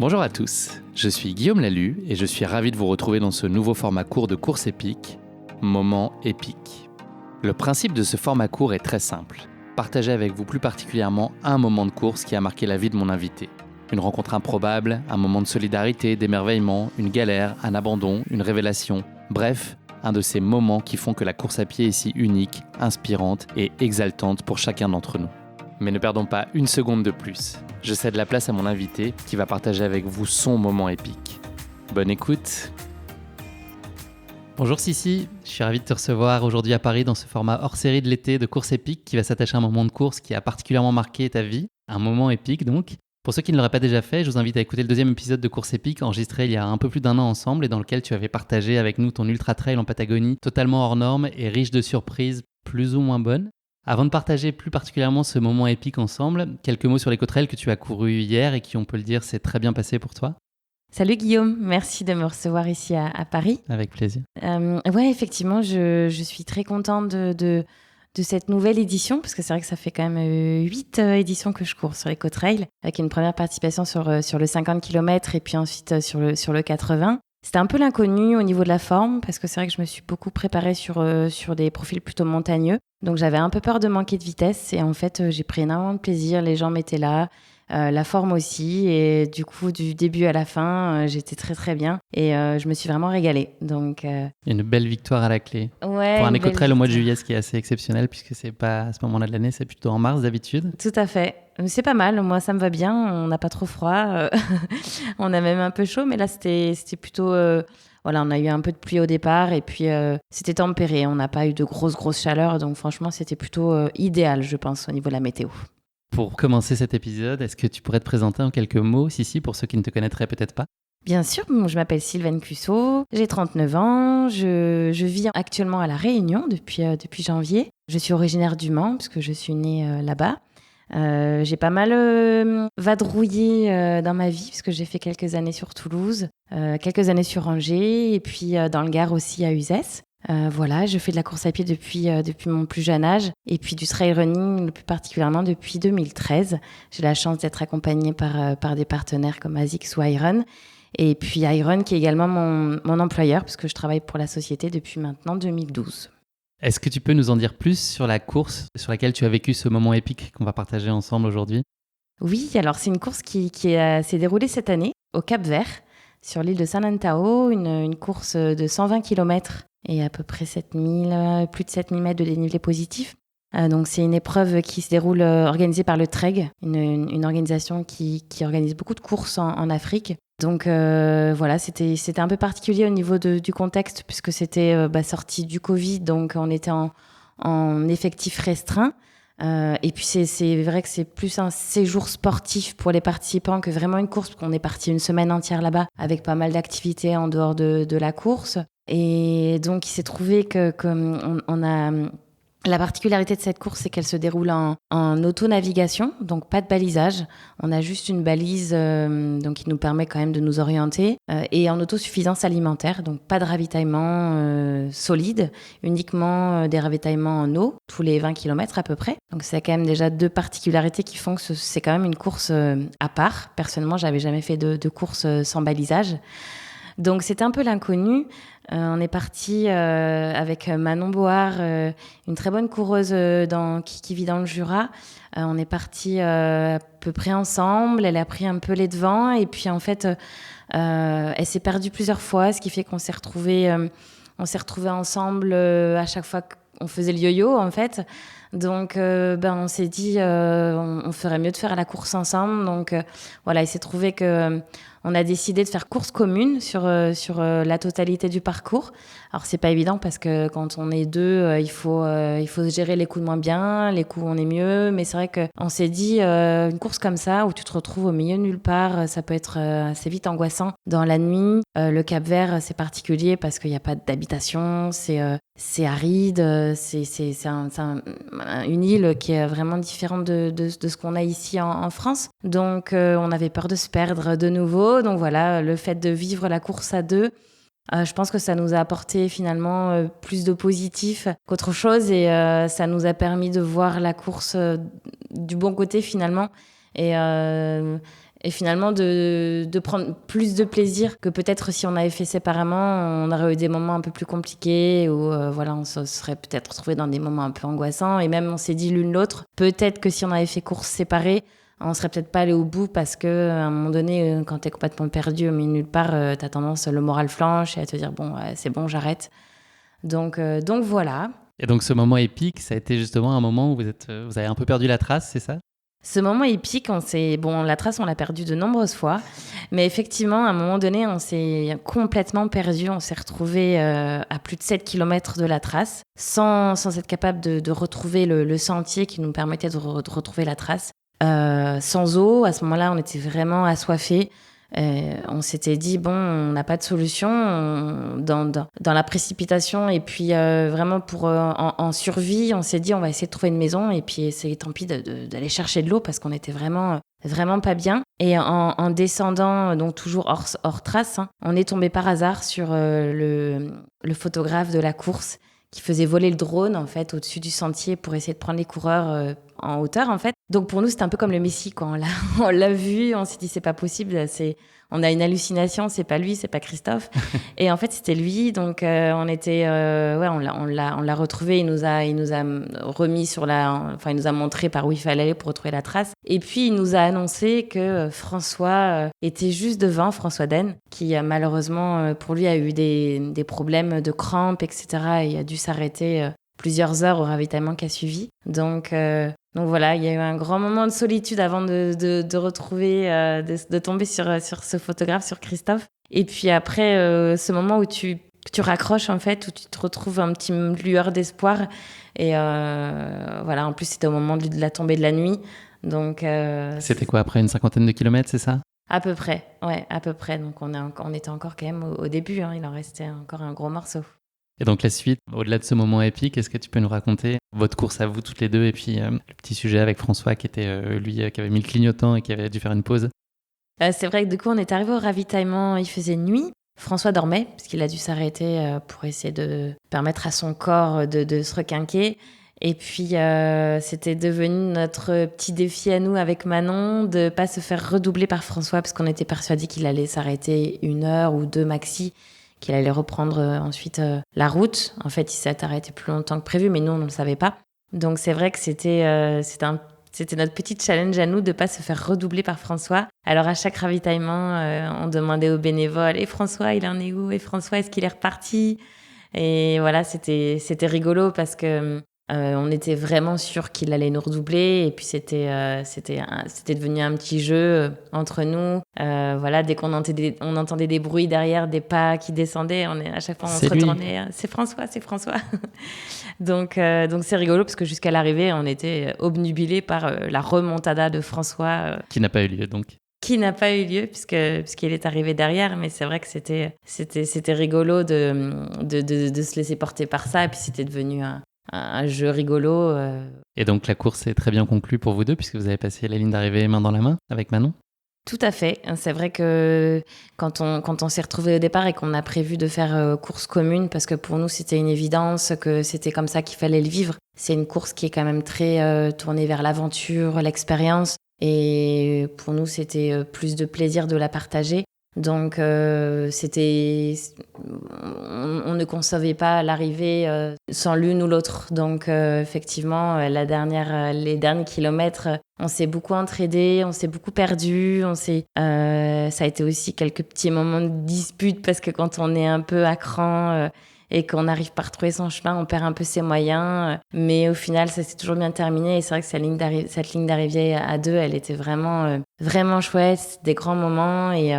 Bonjour à tous, je suis Guillaume Lalu et je suis ravi de vous retrouver dans ce nouveau format court de course épique, Moment épique. Le principe de ce format court est très simple. Partager avec vous plus particulièrement un moment de course qui a marqué la vie de mon invité. Une rencontre improbable, un moment de solidarité, d'émerveillement, une galère, un abandon, une révélation. Bref, un de ces moments qui font que la course à pied est si unique, inspirante et exaltante pour chacun d'entre nous. Mais ne perdons pas une seconde de plus. Je cède la place à mon invité qui va partager avec vous son moment épique. Bonne écoute. Bonjour Sissi, je suis ravi de te recevoir aujourd'hui à Paris dans ce format hors-série de l'été de course épique qui va s'attacher à un moment de course qui a particulièrement marqué ta vie. Un moment épique donc. Pour ceux qui ne l'auraient pas déjà fait, je vous invite à écouter le deuxième épisode de Course épique enregistré il y a un peu plus d'un an ensemble et dans lequel tu avais partagé avec nous ton ultra trail en Patagonie totalement hors norme et riche de surprises plus ou moins bonnes. Avant de partager plus particulièrement ce moment épique ensemble, quelques mots sur l'éco-trail que tu as couru hier et qui, on peut le dire, s'est très bien passé pour toi. Salut Guillaume, merci de me recevoir ici à Paris. Avec plaisir. Ouais, effectivement, je suis très contente de cette nouvelle édition, parce que c'est vrai que ça fait quand même 8 éditions que je cours sur l'éco-trail, avec une première participation sur le 50 km et puis ensuite sur le 80. C'était un peu l'inconnu au niveau de la forme, parce que c'est vrai que je me suis beaucoup préparée sur des profils plutôt montagneux. Donc j'avais un peu peur de manquer de vitesse et en fait j'ai pris énormément de plaisir, les gens étaient là, la forme aussi et du coup du début à la fin j'étais très très bien et je me suis vraiment régalée. Donc une belle victoire à la clé. Ouais, pour un éco-trail au mois de juillet, ce qui est assez exceptionnel puisque c'est pas à ce moment-là de l'année, c'est plutôt en mars d'habitude. Tout à fait. C'est pas mal, moi ça me va bien, on n'a pas trop froid, on a même un peu chaud, mais là c'était plutôt... Voilà, on a eu un peu de pluie au départ et puis c'était tempéré. On n'a pas eu de grosse chaleur, donc franchement, c'était plutôt idéal, je pense, au niveau de la météo. Pour commencer cet épisode, est-ce que tu pourrais te présenter en quelques mots, Sissi, pour ceux qui ne te connaîtraient peut-être pas ? Bien sûr, je m'appelle Sylvaine Cussot, j'ai 39 ans, je vis actuellement à La Réunion depuis janvier. Je suis originaire du Mans, puisque je suis née là-bas. J'ai pas mal vadrouillé dans ma vie parce que j'ai fait quelques années sur Toulouse, quelques années sur Angers et puis dans le Gard aussi à Uzès. Voilà, je fais de la course à pied depuis mon plus jeune âge et puis du trail running le plus particulièrement depuis 2013. J'ai la chance d'être accompagnée par des partenaires comme ASICS ou Iron et puis Iron qui est également mon employeur puisque je travaille pour la société depuis maintenant 2012. Est-ce que tu peux nous en dire plus sur la course sur laquelle tu as vécu ce moment épique qu'on va partager ensemble aujourd'hui ? Oui, alors c'est une course qui s'est déroulée cette année au Cap-Vert, sur l'île de San Antao, une course de 120 km et à peu près plus de 7000 mètres de dénivelé positif. Donc c'est une épreuve qui se déroule organisée par le TREG, une organisation qui organise beaucoup de courses en Afrique. Donc voilà, c'était un peu particulier au niveau du contexte puisque c'était sorti du Covid, donc on était en effectif restreint. Et puis c'est vrai que c'est plus un séjour sportif pour les participants que vraiment une course, parce qu'on est parti une semaine entière là-bas avec pas mal d'activités en dehors de la course. Et donc il s'est trouvé qu'on a... La particularité de cette course, c'est qu'elle se déroule en auto-navigation, donc pas de balisage. On a juste une balise donc qui nous permet quand même de nous orienter et en autosuffisance alimentaire, donc pas de ravitaillement solide, uniquement des ravitaillements en eau, tous les 20 km à peu près. Donc c'est quand même déjà deux particularités qui font que c'est quand même une course à part. Personnellement, j'avais jamais fait de course sans balisage. Donc c'était un peu l'inconnu. On est parti avec Manon Board, une très bonne coureuse qui vit dans le Jura. On est parti à peu près ensemble. Elle a pris un peu les devants et puis en fait, elle s'est perdue plusieurs fois, ce qui fait qu'on s'est retrouvés ensemble à chaque fois qu'on faisait le yo-yo en fait. Donc on s'est dit on ferait mieux de faire la course ensemble. Donc voilà, il s'est trouvé que on a décidé de faire course commune sur la totalité du parcours. Alors c'est pas évident parce que quand on est deux, il faut gérer les coups de moins bien, les coups où on est mieux. Mais c'est vrai que on s'est dit une course comme ça où tu te retrouves au milieu de nulle part, ça peut être assez vite angoissant dans la nuit. Le Cap-Vert c'est particulier parce qu'il n'y a pas d'habitation, c'est aride, c'est une île qui est vraiment différente de ce qu'on a ici en France. Donc on avait peur de se perdre de nouveau. Donc voilà, le fait de vivre la course à deux, je pense que ça nous a apporté finalement plus de positif qu'autre chose et ça nous a permis de voir la course du bon côté finalement. Et Et finalement, de prendre plus de plaisir que peut-être si on avait fait séparément, on aurait eu des moments un peu plus compliqués ou on se serait peut-être retrouvé dans des moments un peu angoissants. Et même, on s'est dit l'une l'autre, peut-être que si on avait fait course séparée, on serait peut-être pas allé au bout parce que à un moment donné, quand t'es complètement perdu au milieu de nulle part, t'as tendance, le moral flanche et à te dire bon, c'est bon, j'arrête. Donc voilà. Et donc ce moment épique, ça a été justement un moment où vous avez un peu perdu la trace, c'est ça ? Ce moment épique, la trace, on l'a perdue de nombreuses fois, mais effectivement, à un moment donné, on s'est complètement perdu. On s'est retrouvé à plus de 7 km de la trace, sans être capable de retrouver le sentier qui nous permettait de retrouver la trace. Sans eau, à ce moment-là, on était vraiment assoiffés. On s'était dit, bon, on n'a pas de solution dans la précipitation. Et puis, vraiment, en survie, on s'est dit, on va essayer de trouver une maison. Et puis, c'est tant pis d'aller chercher de l'eau parce qu'on était vraiment, vraiment pas bien. Et en descendant, donc toujours hors trace, on est tombé par hasard sur le photographe de la course qui faisait voler le drone, en fait, au-dessus du sentier pour essayer de prendre les coureurs en hauteur, en fait. Donc, pour nous, c'était un peu comme le Messie, quoi. On l'a vu, on s'est dit, c'est pas possible, on a une hallucination, c'est pas lui, c'est pas Christophe. Et en fait, c'était lui. Donc, on l'a retrouvé, il nous a remis il nous a montré par où il fallait aller pour retrouver la trace. Et puis, il nous a annoncé que François était juste devant, François Den, qui malheureusement, pour lui, a eu des problèmes de crampes, etc. Et a dû s'arrêter plusieurs heures au ravitaillement qui a suivi. Donc voilà, il y a eu un grand moment de solitude avant de retrouver, de tomber sur ce photographe, sur Christophe. Et puis après, ce moment où tu raccroches, en fait, où tu te retrouves un petit lueur d'espoir. Et en plus, c'était au moment de la tombée de la nuit. Donc, c'était quoi, après une 50aine de kilomètres, c'est ça ? À peu près, ouais, à peu près. Donc on était encore quand même au début, il en restait encore un gros morceau. Et donc la suite, au-delà de ce moment épique, est-ce que tu peux nous raconter votre course à vous toutes les deux et puis le petit sujet avec François qui était lui qui avait mis le clignotant et qui avait dû faire une pause ? C'est vrai que du coup on est arrivé au ravitaillement, il faisait nuit. François dormait parce qu'il a dû s'arrêter pour essayer de permettre à son corps de se requinquer. Et puis c'était devenu notre petit défi à nous avec Manon de pas se faire redoubler par François parce qu'on était persuadés qu'il allait s'arrêter 1 heure ou 2 maxi, qu'il allait reprendre ensuite la route. En fait, il s'est arrêté plus longtemps que prévu, mais nous, on ne le savait pas. Donc, c'est vrai que c'était notre petit challenge à nous de ne pas se faire redoubler par François. Alors, à chaque ravitaillement, on demandait aux bénévoles « Et François, il en est où ? Et François, est-ce qu'il est reparti ?» Et voilà, c'était rigolo parce que on était vraiment sûr qu'il allait nous redoubler et puis c'était devenu un petit jeu entre nous. Dès qu'on entendait des bruits derrière, des pas qui descendaient, à chaque fois on se retournait. C'est François. Donc c'est rigolo parce que jusqu'à l'arrivée, on était obnubilés par la remontada de François. Qui n'a pas eu lieu donc. Qui n'a pas eu lieu puisqu'il est arrivé derrière, mais c'est vrai que c'était rigolo de se laisser porter par ça et puis c'était devenu un jeu rigolo. Et donc la course est très bien conclue pour vous deux puisque vous avez passé la ligne d'arrivée main dans la main avec Manon ? Tout à fait. C'est vrai que quand on s'est retrouvés au départ et qu'on a prévu de faire course commune, parce que pour nous c'était une évidence, que c'était comme ça qu'il fallait le vivre. C'est une course qui est quand même très tournée vers l'aventure, l'expérience. Et pour nous c'était plus de plaisir de la partager. Donc on ne concevait pas l'arrivée sans l'une ou l'autre. Donc effectivement, les derniers kilomètres, on s'est beaucoup entraidés, on s'est beaucoup perdus. Ça a été aussi quelques petits moments de dispute parce que quand on est un peu à cran et qu'on n'arrive pas à retrouver son chemin, on perd un peu ses moyens. Mais au final, ça s'est toujours bien terminé. Et c'est vrai que cette ligne d'arrivée à deux, elle était vraiment, vraiment chouette, des grands moments. Et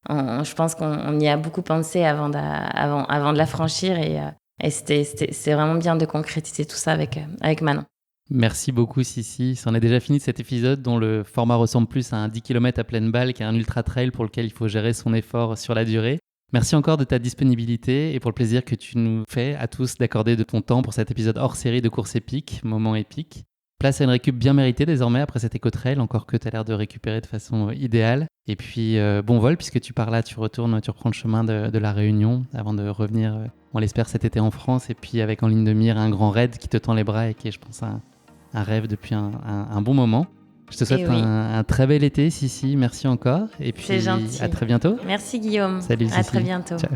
je pense qu'on y a beaucoup pensé avant de la franchir. Et c'était vraiment bien de concrétiser tout ça avec Manon. Merci beaucoup Sissi. C'en est déjà fini de cet épisode dont le format ressemble plus à un 10 km à pleine balle qu'à un ultra trail pour lequel il faut gérer son effort sur la durée. Merci encore de ta disponibilité et pour le plaisir que tu nous fais à tous d'accorder de ton temps pour cet épisode hors série de course épique, moment épique. Place à une récup bien méritée désormais après cet éco-trail, encore que tu as l'air de récupérer de façon idéale. Et puis bon vol puisque tu pars là, tu reprends le chemin de la Réunion avant de revenir, on l'espère cet été en France, et puis avec en ligne de mire un grand raid qui te tend les bras et qui est je pense un rêve depuis un bon moment. Je te souhaite Eh oui. un très bel été, Sissi. Merci encore. Et puis, C'est gentil. à très bientôt. Merci Guillaume. Salut, À Sissi. très bientôt. Ciao.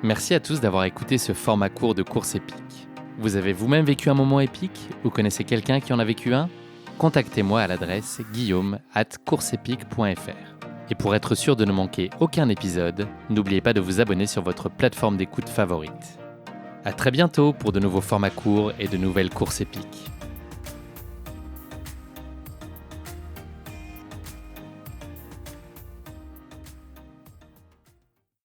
Merci à tous d'avoir écouté ce format court de course épique. Vous avez vous-même vécu un moment épique ou connaissez quelqu'un qui en a vécu un ? Contactez-moi à l'adresse guillaume@courseepique.fr. Et pour être sûr de ne manquer aucun épisode, n'oubliez pas de vous abonner sur votre plateforme d'écoute favorite. À très bientôt pour de nouveaux formats courts et de nouvelles courses épiques.